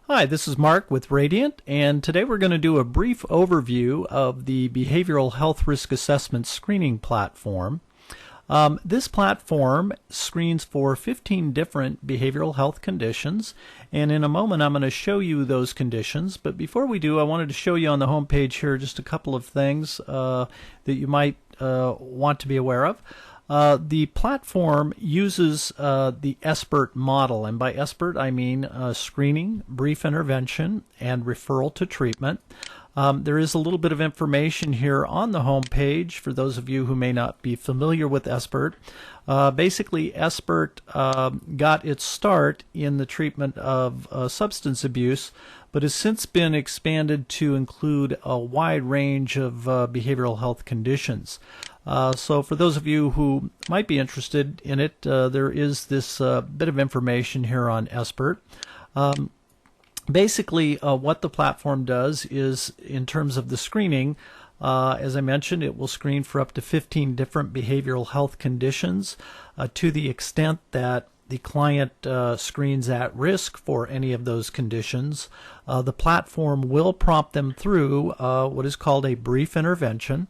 Hi, this is Mark with Radiant, and today we're going to do a brief overview of the Behavioral Health Risk Assessment Screening Platform. This platform screens for 15 different behavioral health conditions, and in a moment I'm going to show you those conditions. But before we do, I wanted to show you on the home page here just a couple of things that you might want to be aware of. The platform uses the SBIRT model, and by SBIRT I mean screening, brief intervention, and referral to treatment. There is a little bit of information here on the home page for those of you who may not be familiar with SBIRT. Basically, SBIRT got its start in the treatment of substance abuse, but has since been expanded to include a wide range of behavioral health conditions. So for those of you who might be interested in it, there is this bit of information here on SBIRT. Basically, what the platform does is, in terms of the screening, as I mentioned, it will screen for up to 15 different behavioral health conditions to the extent that the client screens at risk for any of those conditions. The platform will prompt them through what is called a brief intervention,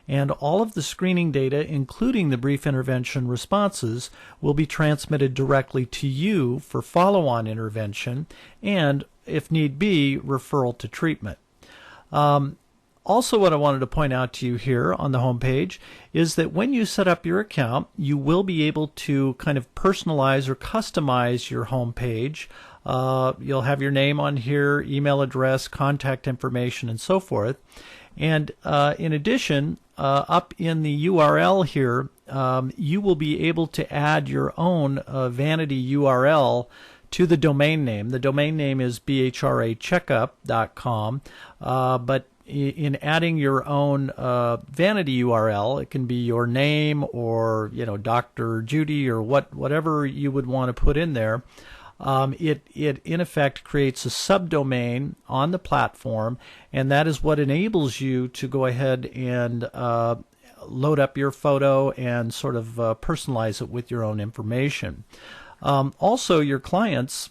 and all of the screening data, including the brief intervention responses, will be transmitted directly to you for follow-on intervention and, if need be, referral to treatment. Also, what I wanted to point out to you here on the home page is that when you set up your account, you will be able to kind of personalize or customize your home page. You'll have your name on here, email address, contact information, and so forth. And in addition, up in the URL here, you will be able to add your own vanity URL to the domain name. The domain name is BHRA but in adding your own vanity URL, it can be your name or, Dr. Judy or whatever you would want to put in there. It in effect creates a subdomain on the platform, and that is what enables you to go ahead and load up your photo and sort of personalize it with your own information. Also, your clients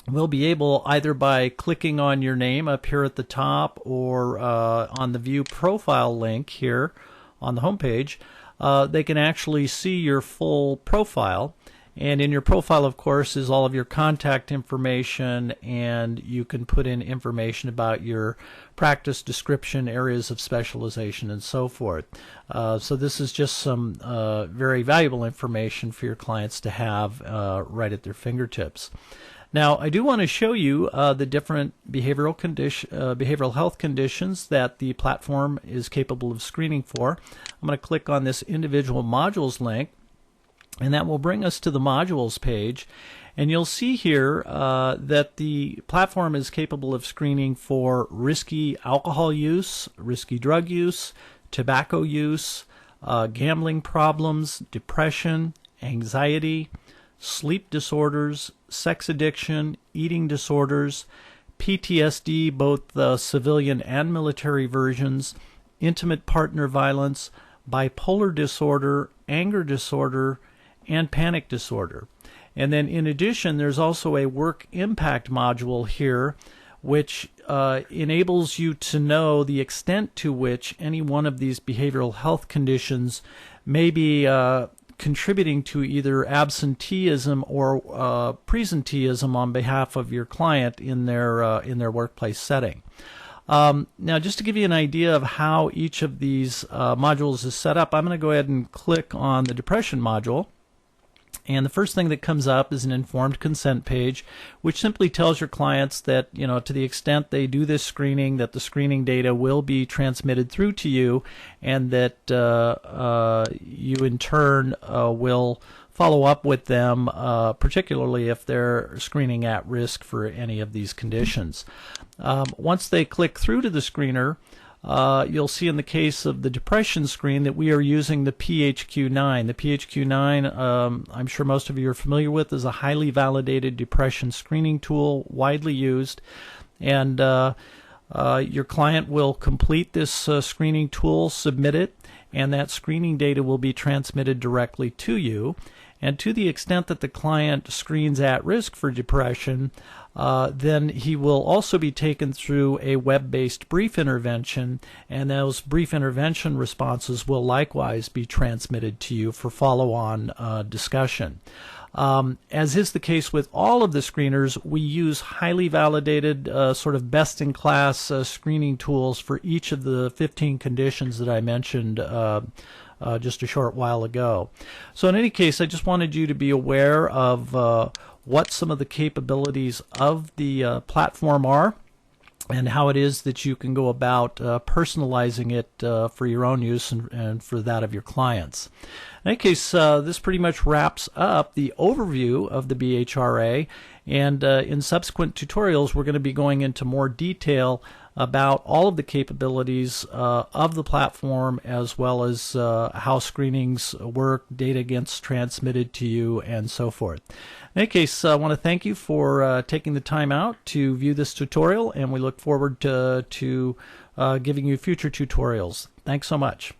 will be able, either by clicking on your name up here at the top or on the View Profile link here on the home page, they can actually see your full profile. And in your profile, of course, is all of your contact information, and you can put in information about your practice description, areas of specialization, and so forth. So this is just some very valuable information for your clients to have right at their fingertips. Now, I do want to show you the different behavioral health conditions that the platform is capable of screening for. I'm going to click on this individual modules link, and that will bring us to the modules page. And you'll see here that the platform is capable of screening for risky alcohol use, risky drug use, tobacco use, gambling problems, depression, anxiety, sleep disorders, sex addiction, eating disorders, PTSD, both civilian and military versions, intimate partner violence, bipolar disorder, anger disorder, and panic disorder. And then in addition, there's also a work impact module here, which enables you to know the extent to which any one of these behavioral health conditions may be contributing to either absenteeism or presenteeism on behalf of your client in their workplace setting. Now, just to give you an idea of how each of these modules is set up, I'm going to go ahead and click on the depression module. And the first thing that comes up is an informed consent page, which simply tells your clients that, to the extent they do this screening, that the screening data will be transmitted through to you, and that you in turn will follow up with them, particularly if they're screening at risk for any of these conditions. Once they click through to the screener, you'll see in the case of the depression screen that we are using the PHQ-9. The PHQ-9, I'm sure most of you are familiar with, is a highly validated depression screening tool, widely used. And your client will complete this screening tool, submit it, and that screening data will be transmitted directly to you. And to the extent that the client screens at risk for depression, then he will also be taken through a web-based brief intervention, and those brief intervention responses will likewise be transmitted to you for follow-on discussion. As is the case with all of the screeners, we use highly validated, sort of best-in-class screening tools for each of the 15 conditions that I mentioned just a short while ago. So in any case, I just wanted you to be aware of what some of the capabilities of the platform are, and how it is that you can go about personalizing it for your own use and for that of your clients. In any case, this pretty much wraps up the overview of the BHRA, and in subsequent tutorials we're going to be going into more detail about all of the capabilities of the platform, as well as how screenings work, data gets transmitted to you, and so forth. In any case, I want to thank you for taking the time out to view this tutorial, and we look forward to giving you future tutorials. Thanks so much.